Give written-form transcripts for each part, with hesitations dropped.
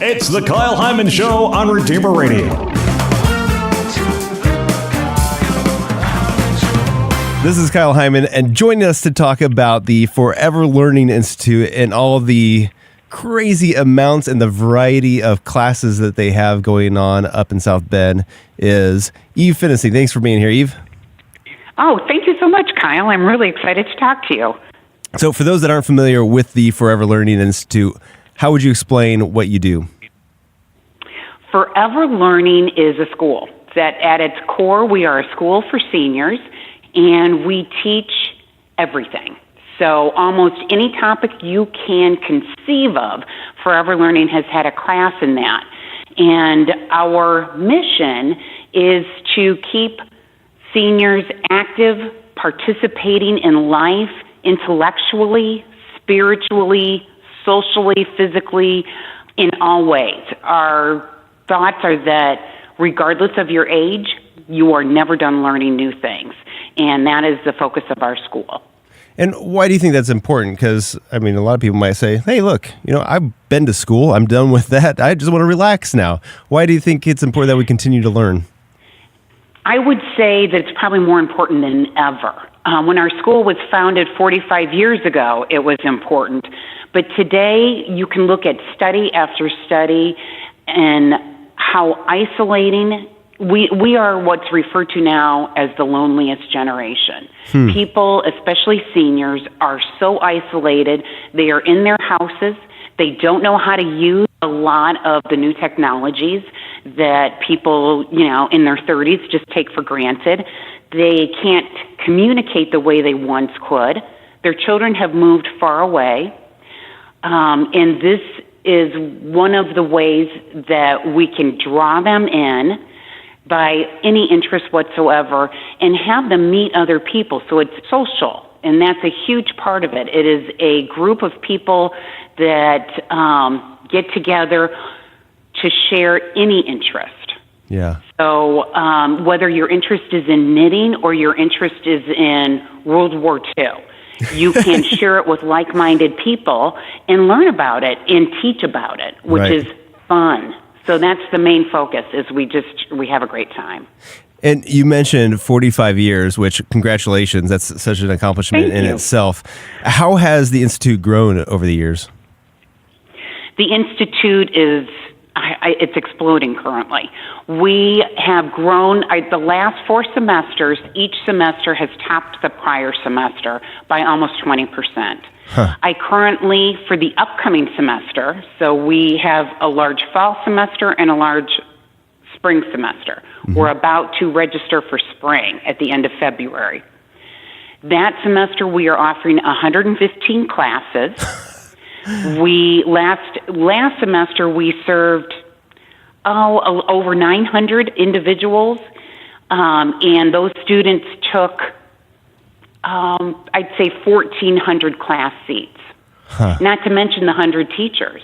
It's the Kyle Hyman Show on Redeemer Radio. This is Kyle Hyman, and joining us to talk about the Forever Learning Institute and all of the crazy amounts and the variety of classes that they have going on up in South Bend is Eve Finnessy. Thanks for being here, Eve. Oh, thank you so much, Kyle. I'm really excited to talk to you. So for those that aren't familiar with the Forever Learning Institute, how would you explain what you do? Forever Learning is a school that at its core, we are a school for seniors, and we teach everything. So almost any topic you can conceive of, Forever Learning has had a class in that. And our mission is to keep seniors active, participating in life, intellectually, spiritually, socially, physically, in all ways. Our thoughts are that regardless of your age, you are never done learning new things. And that is the focus of our school. And why do you think that's important? Because, I mean, a lot of people might say, hey, look, I've been to school. I'm done with that. I just want to relax now. Why do you think it's important that we continue to learn? I would say that it's probably more important than ever. When our school was founded 45 years ago, it was important. But today, you can look at study after study and how isolating we are what's referred to now as the loneliest generation. People, especially seniors, are so isolated. They are in their houses. They don't know how to use a lot of the new technologies that people, in their 30s just take for granted. They can't communicate the way they once could. Their children have moved far away. And this is one of the ways that we can draw them in by any interest whatsoever and have them meet other people. So it's social, and that's a huge part of it. It is a group of people that get together to share any interest. Yeah. So whether your interest is in knitting or your interest is in World War II, you can share it with like-minded people and learn about it and teach about it, which Right. is fun. So that's the main focus, is we have a great time. And you mentioned 45 years, which, congratulations, that's such an accomplishment Thank in you. itself. How has the Institute grown over the years? The Institute is, it's exploding currently. We have grown, the last 4 semesters, each semester has topped the prior semester by almost 20%. I currently, for the upcoming semester, so we have a large fall semester and a large spring semester. We're about to register for spring at the end of February. That semester, we are offering 115 classes. Last semester, we served over 900 individuals, and those students took, I'd say, 1,400 class seats, not to mention the 100 teachers.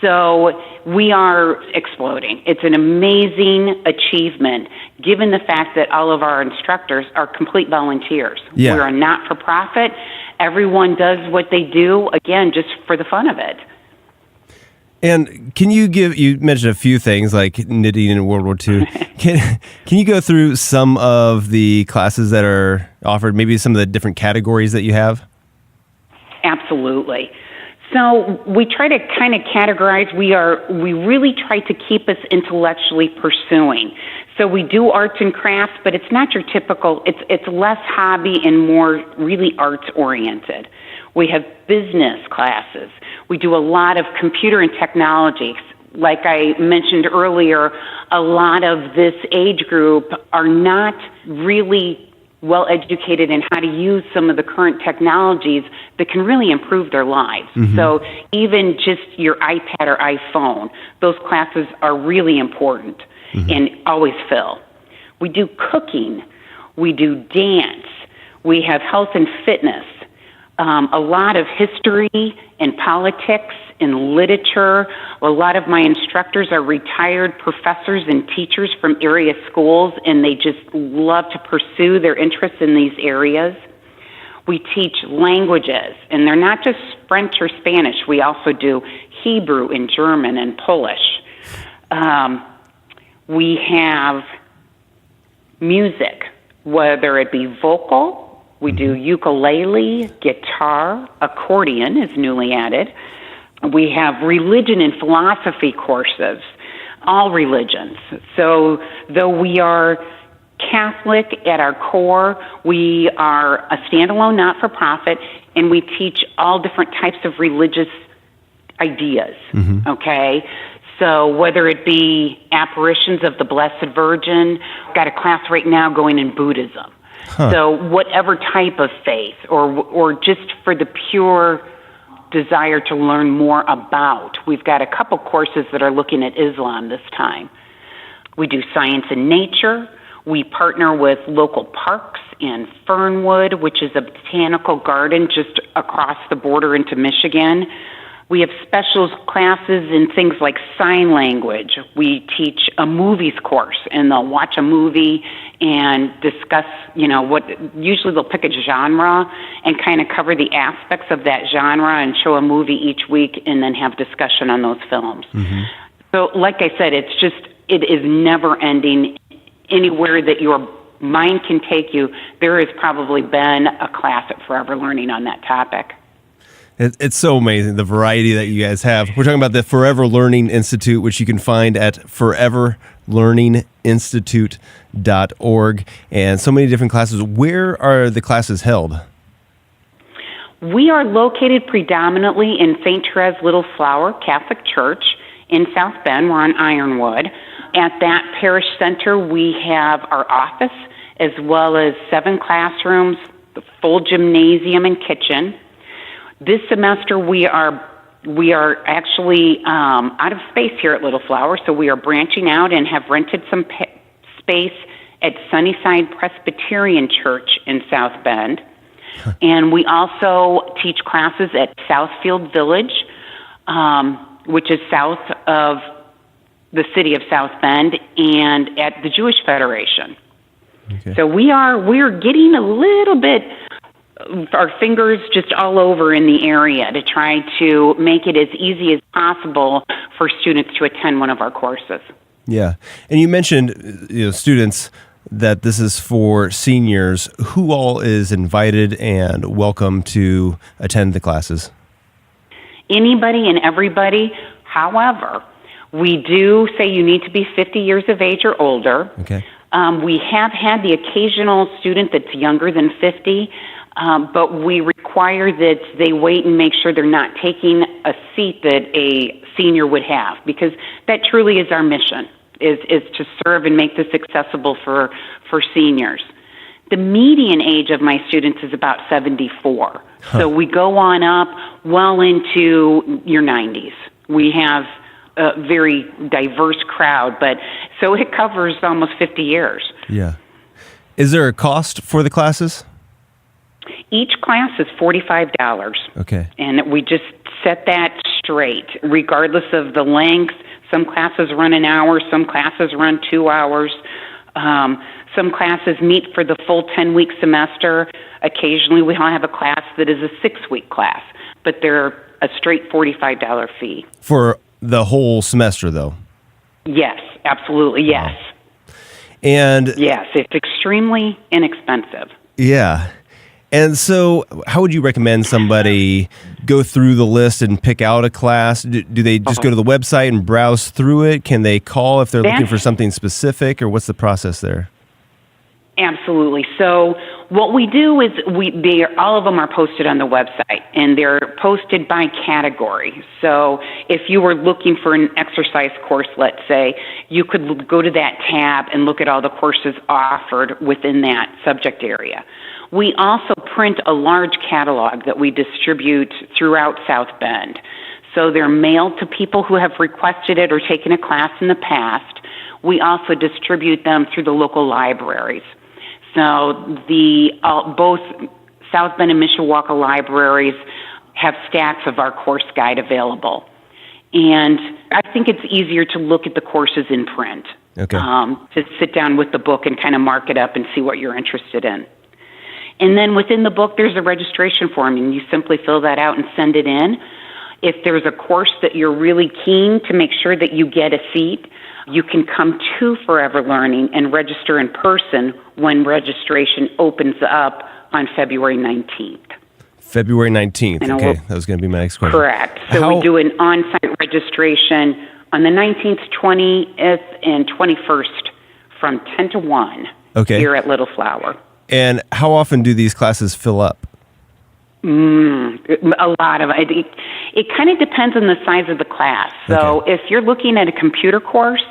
So we are exploding. It's an amazing achievement, given the fact that all of our instructors are complete volunteers. Yeah. We're a not-for-profit. Everyone does what they do, again, just for the fun of it. And can you mentioned a few things like knitting in World War II. Can you go through some of the classes that are offered, maybe some of the different categories that you have? Absolutely. So we try to kind of categorize. We really try to keep us intellectually pursuing. So we do arts and crafts, but it's not your typical, it's less hobby and more really arts oriented. We have business classes. We do a lot of computer and technology. Like I mentioned earlier, a lot of this age group are not really well educated in how to use some of the current technologies that can really improve their lives. So even just your iPad or iPhone, those classes are really important and always fill. We do cooking. We do dance. We have health and fitness. A lot of history and politics and literature. A lot of my instructors are retired professors and teachers from area schools, and they just love to pursue their interests in these areas. We teach languages, and they're not just French or Spanish. We also do Hebrew and German and Polish. We have music, whether it be vocal. We do ukulele, guitar, accordion is newly added. We have religion and philosophy courses, all religions. So though we are Catholic at our core, we are a standalone not-for-profit, and we teach all different types of religious ideas, okay? So whether it be apparitions of the Blessed Virgin, I've got a class right now going in Buddhism. So whatever type of faith, or just for the pure desire to learn more about. We've got a couple courses that are looking at Islam this time. We do science and nature. We partner with local parks in Fernwood, which is a botanical garden just across the border into Michigan. We have special classes in things like sign language. We teach a movies course, and they'll watch a movie and discuss, usually they'll pick a genre and kind of cover the aspects of that genre and show a movie each week and then have discussion on those films. So like I said, it is never ending. Anywhere that your mind can take you, there has probably been a class at Forever Learning on that topic. It's so amazing, the variety that you guys have. We're talking about the Forever Learning Institute, which you can find at foreverlearninginstitute.org, and so many different classes. Where are the classes held? We are located predominantly in St. Therese Little Flower Catholic Church in South Bend. We're on Ironwood. At that parish center, we have our office as well as 7 classrooms, the full gymnasium and kitchen. This semester, we are actually out of space here at Little Flower, so we are branching out and have rented some space at Sunnyside Presbyterian Church in South Bend. And we also teach classes at Southfield Village, which is south of the city of South Bend, and at the Jewish Federation. Okay. So we're getting a little bit, our fingers just all over in the area to try to make it as easy as possible for students to attend one of our courses. Yeah. And you mentioned students, that this is for seniors. Who all is invited and welcome to attend the classes? Anybody and everybody. However, we do say you need to be 50 years of age or older. Okay. We have had the occasional student that's younger than 50, but we require that they wait and make sure they're not taking a seat that a senior would have, because that truly is our mission, is to serve and make this accessible for seniors. The median age of my students is about 74. So we go on up well into your 90s. We have a very diverse crowd, but so it covers almost 50 years. Yeah. Is there a cost for the classes? Each class is $45. Okay. And we just set that straight, regardless of the length. Some classes run an hour, some classes run 2 hours. Some classes meet for the full 10-week semester. Occasionally we'll have a class that is a 6-week class, but they're a straight $45 fee. For the whole semester, though? Yes, absolutely, yes. Wow. And yes, it's extremely inexpensive. Yeah. And so how would you recommend somebody go through the list and pick out a class? Do they just go to the website and browse through it? Can they call if they're looking for something specific, or what's the process there? Absolutely. So what we do is all of them are posted on the website, and they're posted by category. So if you were looking for an exercise course, let's say, you could go to that tab and look at all the courses offered within that subject area. We also print a large catalog that we distribute throughout South Bend. So they're mailed to people who have requested it or taken a class in the past. We also distribute them through the local libraries. So both South Bend and Mishawaka libraries have stacks of our course guide available. And I think it's easier to look at the courses in print. Okay. To sit down with the book and kind of mark it up and see what you're interested in. And then within the book, there's a registration form, and you simply fill that out and send it in. If there's a course that you're really keen to make sure that you get a seat, you can come to Forever Learning and register in person when registration opens up on February 19th. February 19th. Okay, that was going to be my next question. Correct. So we do an on-site registration on the 19th, 20th, and 21st from 10 to 1 here at Little Flower. And how often do these classes fill up? A lot of it. It kind of depends on the size of the class. So if you're looking at a computer course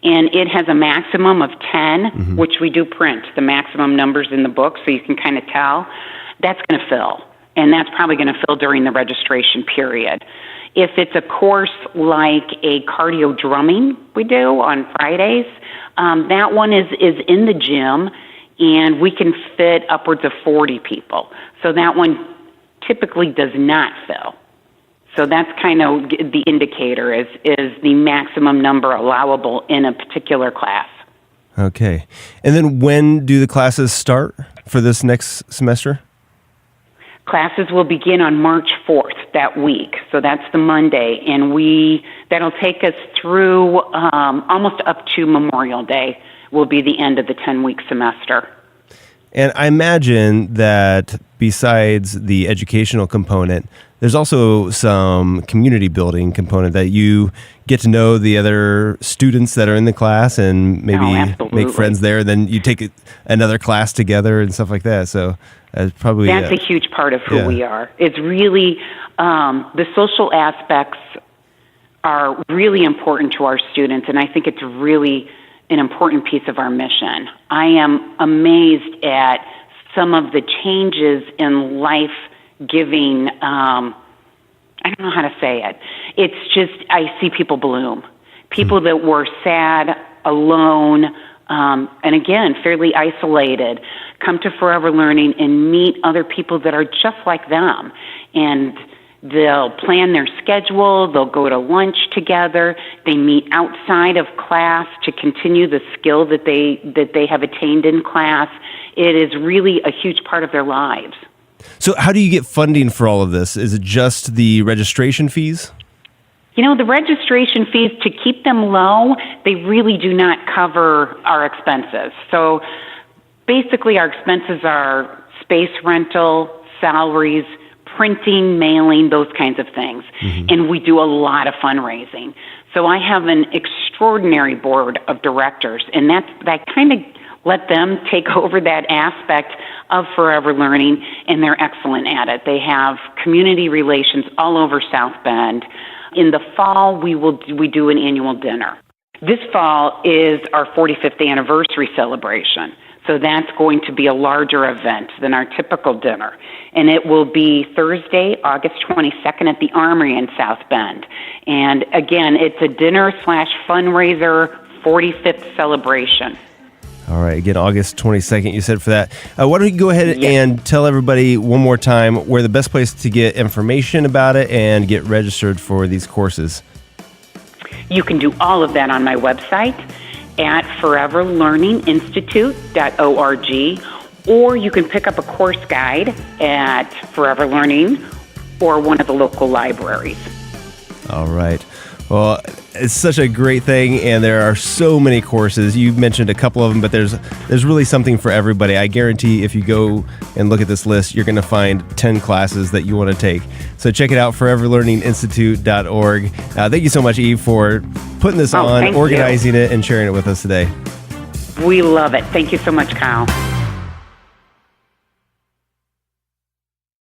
and it has a maximum of 10, which we do print the maximum numbers in the book so you can kind of tell, that's going to fill. And that's probably going to fill during the registration period. If it's a course like a cardio drumming we do on Fridays, that one is in the gym, and we can fit upwards of 40 people. So that one typically does not fill. So that's kind of the indicator is the maximum number allowable in a particular class. Okay. And then when do the classes start for this next semester? Classes will begin on March 4th that week. So that's the Monday. And that'll take us through almost up to Memorial Day will be the end of the 10-week semester. And I imagine that besides the educational component, there's also some community building component that you get to know the other students that are in the class and maybe make friends there. Then you take another class together and stuff like that. So that's a huge part of who we are. It's really the social aspects are really important to our students, and I think it's really an important piece of our mission. I am amazed at some of the changes in life-giving, I don't know how to say it. It's just, I see people bloom. People that were sad, alone, and again, fairly isolated, come to Forever Learning and meet other people that are just like them. And they'll plan their schedule, they'll go to lunch together, they meet outside of class to continue the skill that they have attained in class. It is really a huge part of their lives. So how do you get funding for all of this? Is it just the registration fees? The registration fees, to keep them low, they really do not cover our expenses. So basically our expenses are space rental, salaries, printing, mailing, those kinds of things. And we do a lot of fundraising. So I have an extraordinary board of directors, and that kind of let them take over that aspect of Forever Learning, and they're excellent at it. They have community relations all over South Bend. In the fall, we do an annual dinner. This fall is our 45th anniversary celebration. So that's going to be a larger event than our typical dinner. And it will be Thursday, August 22nd at the Armory in South Bend. And again, it's a dinner/fundraiser 45th celebration. All right. Again, August 22nd, you said for that. Why don't you go ahead and tell everybody one more time where the best place to get information about it and get registered for these courses? You can do all of that on my website at foreverlearninginstitute.org, or you can pick up a course guide at Forever Learning or one of the local libraries. All right. Well, it's such a great thing, and there are so many courses. You mentioned a couple of them, but there's really something for everybody. I guarantee if you go and look at this list, you're going to find 10 classes that you want to take. So check it out, foreverlearninginstitute.org. Thank you so much, Eve, for putting this on, organizing it, and sharing it with us today. We love it. Thank you so much, Kyle.